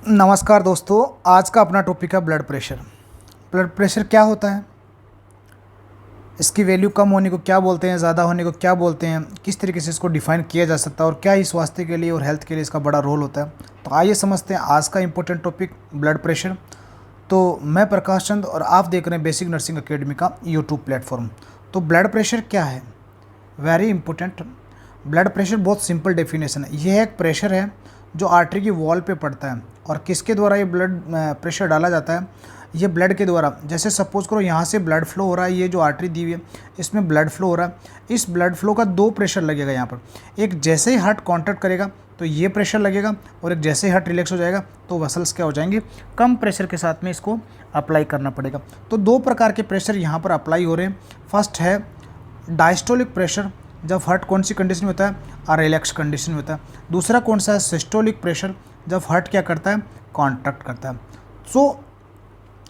नमस्कार दोस्तों। आज का अपना टॉपिक है ब्लड प्रेशर। ब्लड प्रेशर क्या होता है, इसकी वैल्यू कम होने को क्या बोलते हैं, ज़्यादा होने को क्या बोलते हैं, किस तरीके से इसको डिफाइन किया जा सकता है और क्या ही स्वास्थ्य के लिए और हेल्थ के लिए इसका बड़ा रोल होता है। तो आइए समझते हैं आज का इंपॉर्टेंट टॉपिक ब्लड प्रेशर। तो मैं प्रकाश चंद और आप देख रहे हैं बेसिक नर्सिंग अकेडमी का यूट्यूब प्लेटफॉर्म। तो ब्लड प्रेशर क्या है, वेरी इंपॉर्टेंट। ब्लड प्रेशर बहुत सिंपल डेफिनेशन है। यह एक प्रेशर है जो आर्टरी की वॉल पे पड़ता है। और किसके द्वारा ये ब्लड प्रेशर डाला जाता है, ये ब्लड के द्वारा। जैसे सपोज करो यहाँ से ब्लड फ्लो हो रहा है, ये जो आर्टरी दी हुई है इसमें ब्लड फ्लो हो रहा है। इस ब्लड फ्लो का दो प्रेशर लगेगा यहाँ पर। एक जैसे ही हार्ट कॉन्ट्रैक्ट करेगा तो ये प्रेशर लगेगा, और एक जैसे ही हार्ट रिलैक्स हो जाएगा तो वसल्स क्या हो जाएंगे, कम प्रेशर के साथ में इसको अप्लाई करना पड़ेगा। तो दो प्रकार के प्रेशर यहाँ पर अप्लाई हो रहे हैं। फर्स्ट है डायस्टोलिक प्रेशर, जब हार्ट कौन सी कंडीशन में होता है, रिलैक्स कंडीशन में होता है। दूसरा कौन सा है, सिस्टोलिक प्रेशर, जब हार्ट क्या करता है, कॉन्ट्रैक्ट करता है। सो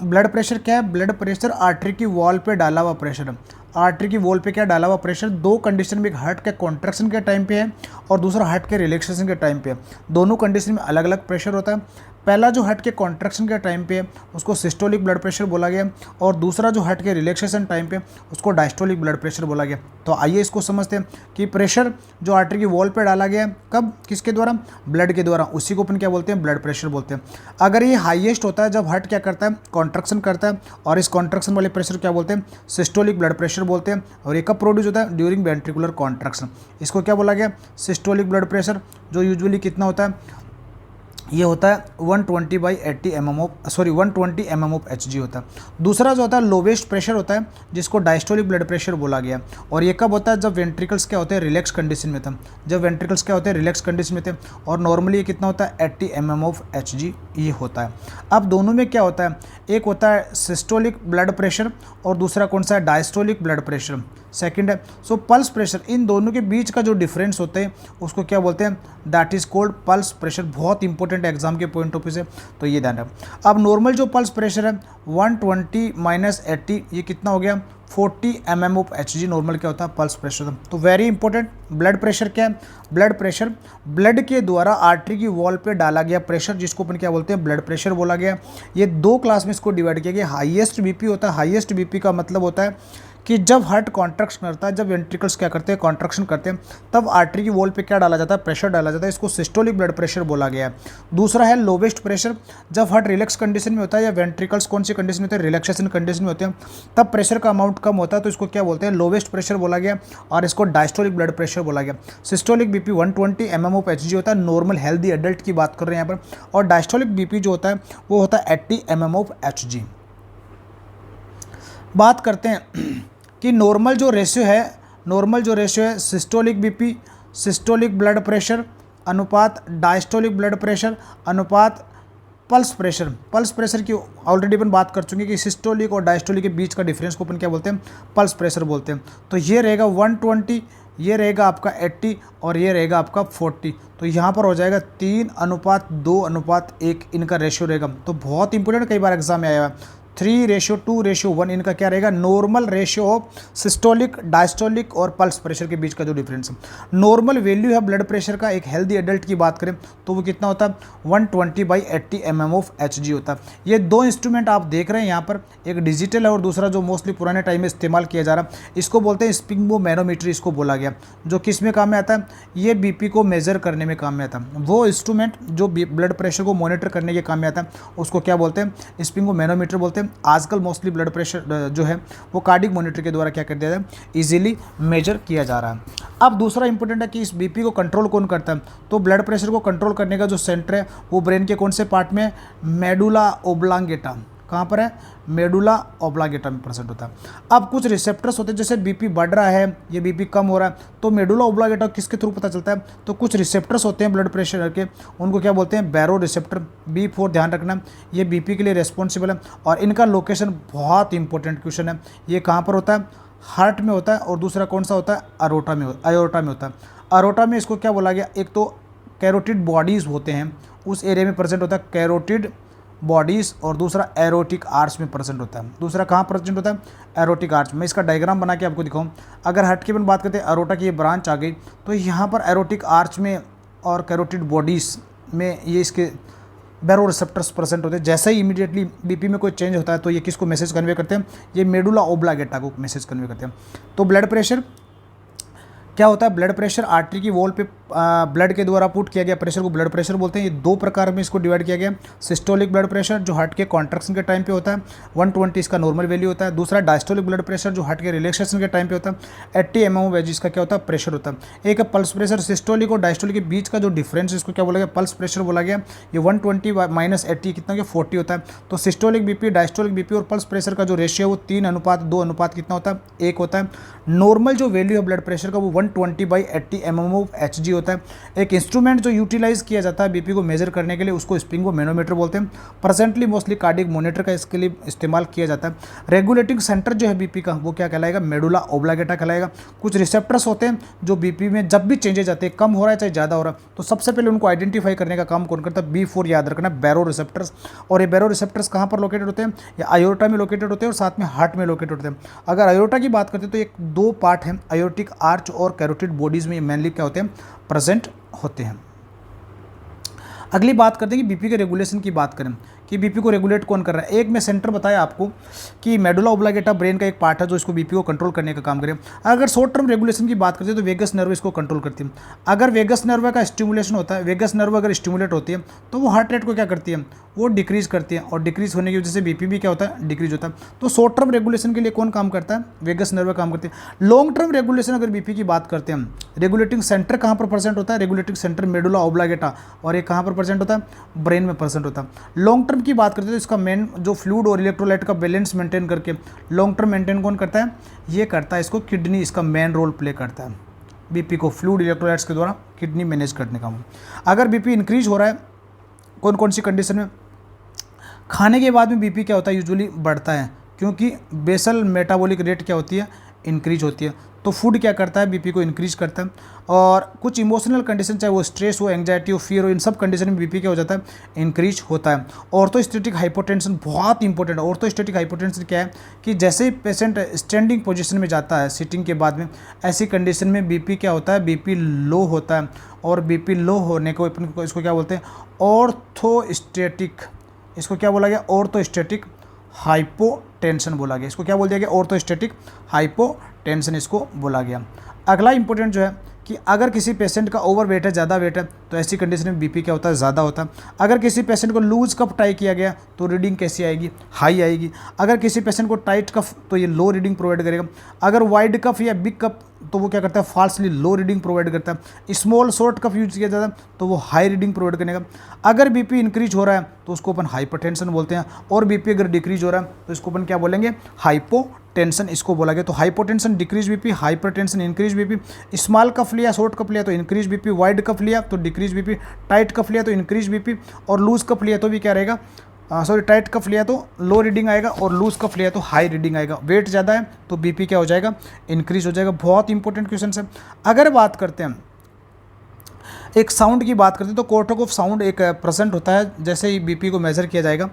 ब्लड प्रेशर क्या है, ब्लड प्रेशर आर्टरी की वॉल पे डाला हुआ प्रेशर है। आर्टरी की वॉल पे क्या डाला हुआ प्रेशर, दो कंडीशन में, एक हार्ट के कॉन्ट्रैक्शन के टाइम पे है और दूसरा हार्ट के रिलैक्सेशन के टाइम पे है। दोनों कंडीशन में अलग अलग प्रेशर होता है। पहला जो हार्ट के कॉन्ट्रैक्शन के टाइम पे है उसको सिस्टोलिक ब्लड प्रेशर बोला गया, और दूसरा जो हार्ट के रिलैक्सेशन टाइम पे उसको डायस्टोलिक ब्लड प्रेशर बोला गया। तो आइए इसको समझते हैं कि प्रेशर जो आर्टरी की वॉल पे डाला गया है, कब, किसके द्वारा, ब्लड के द्वारा, उसी को अपन क्या बोलते हैं, ब्लड प्रेशर बोलते हैं। अगर ये हाईएस्ट होता है जब हार्ट क्या करता है, कॉन्ट्रैक्शन करता है, और इस कॉन्ट्रैक्शन वाले प्रेशर क्या बोलते हैं, सिस्टोलिक ब्लड प्रेशर बोलते हैं। और ये कब प्रोड्यूस होता है, ड्यूरिंग वेंट्रिकुलर कॉन्ट्रैक्शन। इसको क्या बोला गया, सिस्टोलिक ब्लड प्रेशर, जो यूजुअली कितना होता है, ये होता है 120/80 mm of 120 mm of Hg होता है। दूसरा जो होता है लोवेस्ट प्रेशर होता है, जिसको डायस्टोलिक ब्लड प्रेशर बोला गया। और ये कब होता है, जब वेंट्रिकल्स क्या होते हैं, रिलैक्स कंडीशन में था। जब वेंट्रिकल्स क्या होते हैं, रिलैक्स कंडीशन में थे। और नॉर्मली ये कितना होता है, 80 mm ऑफ Hg ये होता है। अब दोनों में क्या होता है, एक होता है सिस्टोलिक ब्लड प्रेशर और दूसरा कौन सा है, डायस्टोलिक ब्लड प्रेशर, सेकंड है। सो पल्स प्रेशर, इन दोनों के बीच का जो डिफरेंस होते हैं उसको क्या बोलते हैं, that is called pulse pressure. बहुत इंपॉर्टेंट एग्जाम के पॉइंट ऑफ व्यू से, तो ये ध्यान रखें। अब नॉर्मल जो पल्स प्रेशर है 120 - 80, ये कितना हो गया, 40 mm ऑफ Hg नॉर्मल क्या होता है, पल्स प्रेशर। तो वेरी इंपॉर्टेंट, ब्लड प्रेशर क्या है, ब्लड प्रेशर ब्लड के द्वारा आर्टरी की वॉल पे डाला गया प्रेशर, जिसको अपन क्या बोलते हैं, ब्लड प्रेशर बोला गया। ये दो क्लास में इसको डिवाइड किया गया। हाईएस्ट बीपी होता है, हाईएस्ट बीपी का मतलब होता है कि जब हार्ट कॉन्ट्रैक्शन करता है, जब वेंट्रिकल्स क्या करते हैं, कॉन्ट्रैक्शन करते हैं, तब आर्टरी की वॉल पे क्या डाला जाता है, प्रेशर डाला जाता है। इसको सिस्टोलिक ब्लड प्रेशर बोला गया है। दूसरा है लोवेस्ट प्रेशर, जब हार्ट रिलैक्स कंडीशन में होता है या वेंट्रिकल्स कौन सी कंडीशन में होते हैं, रिलैक्सेशन कंडीशन में होते हैं, तब प्रेशर का अमाउंट कम होता है, तो इसको क्या बोलते हैं, लोवेस्ट प्रेशर बोला गया। और इसको डायस्टोलिक ब्लड प्रेशर बोला गया। Systolic BP 120 mm of Hg होता है, नॉर्मल हेल्दी एडल्ट की बात कर रहे हैं यहाँ पर। और डायस्टोलिक बीपी जो होता है वो होता है 80 mm ऑफ Hg। बात करते हैं कि नॉर्मल जो रेशियो है, systolic BP, systolic blood pressure अनुपात डायस्टोलिक ब्लड प्रेशर अनुपात पल्स प्रेशर। पल्स प्रेशर की ऑलरेडी अपन बात कर चुके हैं कि सिस्टोलिक और डायस्टोलिक के बीच का डिफरेंस को अपन क्या बोलते हैं, पल्स प्रेशर बोलते हैं। तो ये रहेगा 120, ये रहेगा आपका 80 और ये रहेगा आपका 40। तो यहाँ पर हो जाएगा 3:2:1 इनका रेशियो रहेगा। तो बहुत इंपॉर्टेंट, कई बार एग्जाम में आया है। 3:2:1 इनका क्या रहेगा, normal ratio of systolic, diastolic और पल्स प्रेशर के बीच का जो डिफरेंस है। नॉर्मल वैल्यू है ब्लड प्रेशर का, एक हेल्दी एडल्ट की बात करें तो वो कितना होता है, 120/80 mm ऑफ Hg होता है। ये दो इंस्ट्रूमेंट आप देख रहे हैं यहाँ पर, एक डिजिटल है और दूसरा जो मोस्टली पुराने टाइम में इस्तेमाल किया जा रहा है, इसको बोलते हैं स्पिंगोमेनोमीटर, इसको बोला गया। जो किस में काम में आता है, ये बीपी को मेजर करने में काम में आता है। वो इंस्ट्रूमेंट जो ब्लड प्रेशर को मॉनिटर करने के काम में आता है उसको क्या बोलते हैं, स्पिंगोमेनोमीटर बोलते हैं। आजकल मोस्टली ब्लड प्रेशर जो है वो कार्डिक मॉनिटर के द्वारा क्या कर दिया जाए, इजीली मेजर किया जा रहा है। अब दूसरा इंपॉर्टेंट है कि इस बीपी को कंट्रोल कौन करता है, तो ब्लड प्रेशर को कंट्रोल करने का जो सेंटर है वो ब्रेन के कौन से पार्ट में, मेडुला ओब्लांगेटा, कहाँ पर है, मेडुला ओब्लांगेटा में प्रेजेंट होता है। अब कुछ रिसेप्टर्स होते हैं, जैसे बीपी बढ़ रहा है, ये बीपी कम हो रहा है, तो मेडुला ओब्लांगेटा किसके थ्रू पता चलता है, तो कुछ रिसेप्टर्स होते हैं ब्लड प्रेशर के, उनको क्या बोलते हैं, बैरो रिसेप्टर। B4 ध्यान रखना, ये बीपी के लिए रेस्पॉन्सिबल है। और इनका लोकेशन बहुत इंपॉर्टेंट क्वेश्चन है, ये कहाँ पर होता है, हार्ट में होता है, और दूसरा कौन सा होता है, अरोटा में होता है। अरोटा में इसको क्या बोला गया, एक तो कैरोटिड बॉडीज़ होते हैं, उस एरिया में प्रेजेंट होता है कैरोटिड बॉडीज़, और दूसरा एरोटिक आर्च में प्रेजेंट होता है। दूसरा कहाँ प्रेजेंट होता है, एरोटिक आर्च में। इसका डायग्राम बना के आपको दिखाऊं। अगर हार्ट की अपन बात करते हैं, अरोटा की ये ब्रांच आ गई, तो यहाँ पर एरोटिक आर्च में और कैरोटिड बॉडीज़ में ये इसके बैरो रिसेप्टर्स प्रेजेंट होते हैं। जैसे ही इमीडिएटली बीपी में कोई चेंज होता है तो ये किसको मैसेज कन्वे करते हैं, ये मेडुला ओब्लागेटा को मैसेज कन्वे करते हैं। तो ब्लड प्रेशर क्या होता है, ब्लड प्रेशर आर्टरी की वॉल पे ब्लड के द्वारा पुट किया गया प्रेशर को ब्लड प्रेशर बोलते हैं। ये दो प्रकार में इसको डिवाइड किया गया। सिस्टोलिक ब्लड प्रेशर जो हार्ट के कॉन्ट्रैक्शन के टाइम पे होता है, 120 इसका नॉर्मल वैल्यू होता है। दूसरा डायस्टोलिक ब्लड प्रेशर जो हार्ट के रिलैक्सेशन के टाइम पे होता है, 80 mm इसका क्या होता है, प्रेशर होता है। एक है पल्स प्रेशर। सिस्टोलिक और डायस्टोलिक के बीच का जो डिफरेंस इसको क्या बोला गया, पल्स प्रेशर बोला गया। ये 120 - 80 कितना, 40 होता है। तो सिस्टोलिक बीपी, डायस्टोलिक बीपी और पल्स प्रेशर का जो रेशियो है वो 3:2 अनुपात कितना होता है, 1 होता है। नॉर्मल जो वैल्यू है ब्लड प्रेशर का वो 120/80 mm/Hg होता है। एक इंस्ट्रूमेंट जो यूटिलाइज किया जाता है बीपी को मेजर करने के लिए, उसको स्प्रिंगो मैनोमीटर बोलते हैं। प्रेजेंटली मोस्टली कार्डियक मॉनिटर का इसके लिए इस्तेमाल किया जाता है। रेगुलेटिंग सेंटर जो है बीपी का वो क्या कहलाएगा, मेडुला ओब्लागेटा कहलाएगा। कुछ रिसेप्टर्स होते हैं जो बीपी में जब भी चेंजेस आते हैं, कम हो रहा है चाहे ज़्यादा हो रहा है, तो सबसे पहले उनको आइडेंटिफाई करने का काम कौन करता है, B4 याद रखना, बैरो रिसेप्टर्स। और ये बैरो रिसेप्टर्स कहाँ पर लोकेटेड होते हैं, ये आयोर्टा में लोकेटेड होते हैं और साथ में हार्ट में लोकेटेड होते हैं। अगर आयोर्टा की बात करते हैं तो एक दो पार्ट है, आयोर्टिक आर्च और कैरोटिड बॉडीज़ में ये मेनली क्या होते हैं, प्रेजेंट होते हैं। अगली बात करते हैं कि बीपी के रेगुलेशन की बात करें कि बीपी को रेगुलेट कौन कर रहा है। एक मैं सेंटर बताया आपको कि मेडुला ओब्लागेटा ब्रेन का एक पार्ट है जो इसको बीपी को कंट्रोल करने का काम करे। अगर शॉर्ट टर्म रेगुलेशन की बात करते हैं तो वेगस नर्व इसको कंट्रोल करती है। अगर वेगस नर्व का स्टिमुलेशन होता है, वेगस नर्व अगर स्टिमुलेट होती है तो वो हार्ट रेट को क्या करती है, वो डिक्रीज करती है, और डिक्रीज होने की वजह से बीपी भी क्या होता है, डिक्रीज होता है। तो शॉर्ट टर्म रेगुलेशन के लिए कौन काम करता है, वेगस नर्व काम करती है। लॉन्ग टर्म रेगुलेशन अगर बीपी की बात करते हैं, रेगुलेटिंग सेंटर कहाँ पर प्रेजेंट होता है, रेगुलेटिंग सेंटर मेडुला ओब्लागेटा, और ये कहाँ पर प्रेजेंट होता है, ब्रेन में प्रेजेंट होता है। लॉन्ग टर्म की बात करते हैं तो इसका मेन जो फ्लूइड और इलेक्ट्रोलाइट का बैलेंस मेंटेन करके लॉन्ग टर्म मेंटेन कौन करता है, ये करता है इसको किडनी, इसका मेन रोल प्ले करता है बीपी को फ्लूइड इलेक्ट्रोलाइट्स के द्वारा किडनी मैनेज करने का। अगर बीपी इंक्रीज हो रहा है कौन कौन सी कंडीशन में, खाने के बाद में बीपी क्या होता है, यूजुअली बढ़ता है, क्योंकि बेसल मेटाबॉलिक रेट क्या होती है, इंक्रीज होती है। तो फूड क्या करता है, बीपी को इंक्रीज करता है। और कुछ इमोशनल कंडीशन, चाहे वो स्ट्रेस हो, एंग्जाइटी हो, फियर हो, इन सब कंडीशन में बीपी क्या हो जाता है, इंक्रीज होता है। ऑर्थोस्टैटिक हाइपोटेंशन बहुत इंपॉर्टेंट है। ऑर्थोस्टैटिक हाइपोटेंशन क्या है कि जैसे ही पेशेंट स्टैंडिंग पोजीशन में जाता है सिटिंग के बाद में, ऐसी कंडीशन में बीपी क्या होता है, बीपी लो होता है। और बीपी लो होने को अपन इसको क्या बोलते हैं, ऑर्थोस्टैटिक, इसको क्या बोला गया, ऑर्थोस्टैटिक हाइपोटेंशन बोला गया। इसको क्या बोल दिया गया, ऑर्थोस्टैटिक हाइपोटेंशन इसको बोला गया। अगला इंपॉर्टेंट जो है कि अगर किसी पेशेंट का ओवर वेट है, ज़्यादा वेट है, तो ऐसी कंडीशन में बीपी क्या होता है, ज़्यादा होता है। अगर किसी पेशेंट को लूज कफ टाई किया गया तो रीडिंग कैसी आएगी, हाई आएगी। अगर किसी पेशेंट को टाइट कफ तो ये लो रीडिंग प्रोवाइड करेगा। अगर वाइड कफ या बिग कफ तो वो क्या करता है, फाल्सली लो रीडिंग प्रोवाइड करता है। स्मॉल शॉर्ट कफ यूज किया जाता है तो वो हाई रीडिंग प्रोवाइड करेगा। अगर बीपी इंक्रीज हो रहा है तो उसको अपन हाइपरटेंशन बोलते हैं, और बीपी अगर डिक्रीज हो रहा है तो इसको अपन क्या बोलेंगे, हाइपोटेंशन इसको बोला गया। तो hypotension decrease BP, hypertension increase BP. Small cuff लिया, शॉर्ट कफ लिया तो इंक्रीज बीपी, वाइड कफ लिया तो डिक्रीज बीपी, टाइट कफ लिया तो इंक्रीज बीपी, और लूज कफ लिया तो भी क्या रहेगा, टाइट कफ लिया तो लो रीडिंग आएगा और लूज कफ लिया तो हाई रीडिंग आएगा। वेट ज़्यादा है तो बीपी क्या हो जाएगा, इंक्रीज हो जाएगा। बहुत इंपॉर्टेंट क्वेश्चन है। अगर बात करते हैं एक साउंड की बात करते हैं तो कोर्टोक ऑफ साउंड एक प्रेजेंट होता है जैसे ही बीपी को मेजर किया जाएगा।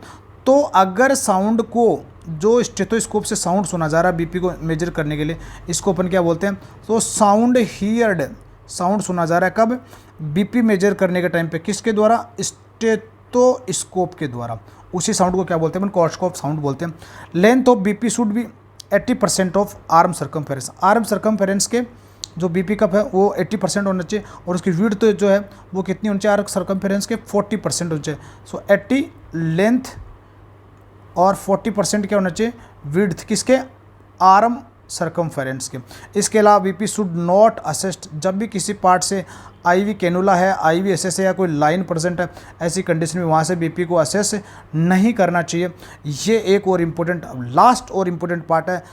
तो अगर साउंड को जो स्टेथोस्कोप से साउंड सुना जा रहा है बीपी को मेजर करने के लिए, इसको अपन क्या बोलते हैं, तो साउंड हियर्ड, साउंड सुना जा रहा है कब, बीपी मेजर करने के टाइम पे, किसके द्वारा, स्टेथोस्कोप के द्वारा। उसी साउंड को क्या बोलते हैं, अपन कोर्टोक साउंड बोलते हैं। Length of BP should be 80% of arm circumference. Arm circumference के जो बीपी कप है वो 80% होना चाहिए, और उसकी विड्थ जो है वो कितनी होनी चाहिए, आर्म सर्कमफेरेंस के 40% होना चाहिए। सो 80 लेंथ और 40% क्या होना चाहिए, विड्थ, किसके, आर्म सर्कमफेरेंस के। इसके अलावा बीपी शुड नॉट असिस्ट, जब भी किसी पार्ट से आईवी कैनुला है, आईवी एसेस है या कोई लाइन प्रेजेंट है, ऐसी कंडीशन में वहाँ से बीपी को असेस नहीं करना चाहिए। ये एक और इम्पोर्टेंट, लास्ट और इम्पोर्टेंट पार्ट है।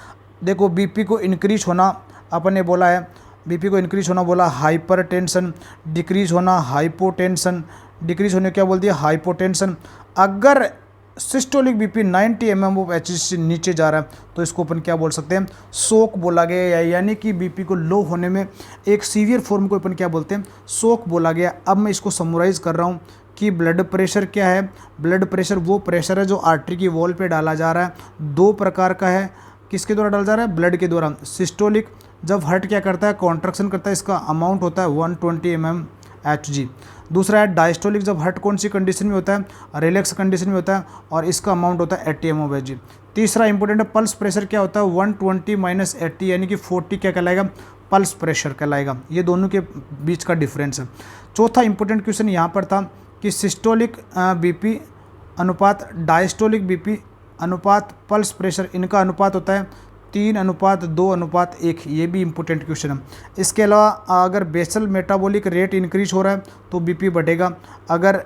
देखो बीपी को इंक्रीज होना अपन ने बोला है, बीपी को इंक्रीज होना बोला हाइपरटेंशन, डिक्रीज होना हाइपोटेंशन, डिक्रीज होने क्या बोल दिया, हाइपोटेंशन। अगर सिस्टोलिक बीपी 90 mmHg से नीचे जा रहा है तो इसको अपन क्या बोल सकते हैं, शोक बोला गया, यानी कि बीपी को लो होने में एक सीवियर फॉर्म को अपन क्या बोलते हैं, शोक बोला गया। अब मैं इसको समराइज़ कर रहा हूँ कि ब्लड प्रेशर क्या है। ब्लड प्रेशर वो प्रेशर है जो आर्टरी की वॉल पे डाला जा रहा है। दो प्रकार का है, किसके द्वारा डाला जा रहा है, ब्लड के द्वारा। सिस्टोलिक, जब हार्ट क्या करता है, कॉन्ट्रैक्शन करता है, इसका अमाउंट होता है 120 mm Hg। दूसरा है डायस्टोलिक, जब हार्ट कौन सी कंडीशन में होता है, रिलैक्स कंडीशन में होता है और इसका अमाउंट होता है 80 mHg। तीसरा इंपॉर्टेंट है पल्स प्रेशर, क्या होता है 120 - 80 यानी कि 40 क्या कहलाएगा, पल्स प्रेशर कहलाएगा। ये दोनों के बीच का डिफरेंस है। चौथा इंपॉर्टेंट क्वेश्चन यहाँ पर था कि सिस्टोलिक बीपी अनुपात डायस्टोलिक बीपी अनुपात पल्स प्रेशर, इनका अनुपात होता है 3:2:1। ये भी इंपॉर्टेंट क्वेश्चन है। इसके अलावा अगर बेसल मेटाबॉलिक रेट इंक्रीज हो रहा है तो बीपी बढ़ेगा। अगर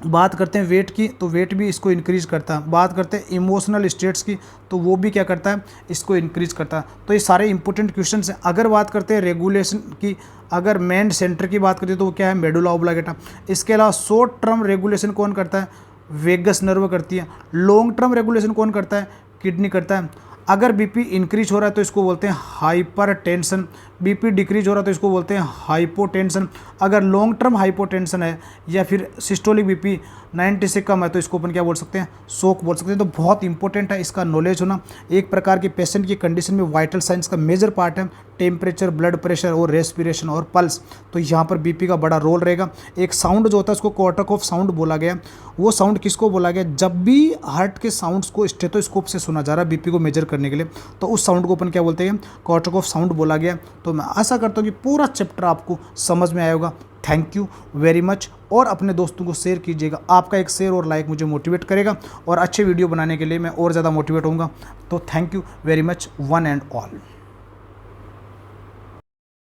बात करते हैं वेट की तो वेट भी इसको इंक्रीज करता है। बात करते हैं इमोशनल स्टेट्स की तो वो भी क्या करता है, इसको इंक्रीज करता है। तो ये सारे इंपॉर्टेंट क्वेश्चंस हैं। अगर बात करते हैं रेगुलेशन की, अगर मेन सेंटर की बात करते हैं तो वो क्या है, मेडुला ऑब्लिगेटा। इसके अलावा शॉर्ट टर्म रेगुलेशन कौन करता है, वेगस नर्व करती है। लॉन्ग टर्म रेगुलेशन कौन करता है, किडनी करता है। अगर बीपी इंक्रीज हो रहा है तो इसको बोलते हैं हाइपर टेंशन, बीपी डिक्रीज हो रहा है तो इसको बोलते हैं हाइपोटेंशन। अगर लॉन्ग टर्म हाइपोटेंशन है या फिर सिस्टोलिक बीपी 90 से कम है तो इसको अपन क्या बोल सकते हैं, शोक बोल सकते हैं। तो बहुत इंपॉर्टेंट है इसका नॉलेज होना। एक प्रकार के पेशेंट की कंडीशन में वाइटल साइंस का मेजर पार्ट है टेम्परेचर, ब्लड प्रेशर और रेस्पिरेशन और पल्स। तो यहाँ पर बीपी का बड़ा रोल रहेगा। एक साउंड जो होता है उसको क्वार्टरकॉफ साउंड बोला गया। वो साउंड किसको बोला गया, जब भी हार्ट के साउंड्स को स्टेथोस्कोप से सुना जा रहा है बीपी को मेजर करने के लिए, तो उस साउंड को अपन क्या बोलते हैं, क्वार्टरकॉफ साउंड बोला गया। तो मैं आशा करता हूँ कि पूरा चैप्टर आपको समझ में आया होगा। Thank you very much. और अपने दोस्तों को शेयर कीजिएगा। आपका एक शेयर और लाइक मुझे मोटिवेट करेगा और अच्छे वीडियो बनाने के लिए मैं और ज़्यादा मोटिवेट होऊंगा। तो thank you very much one and all.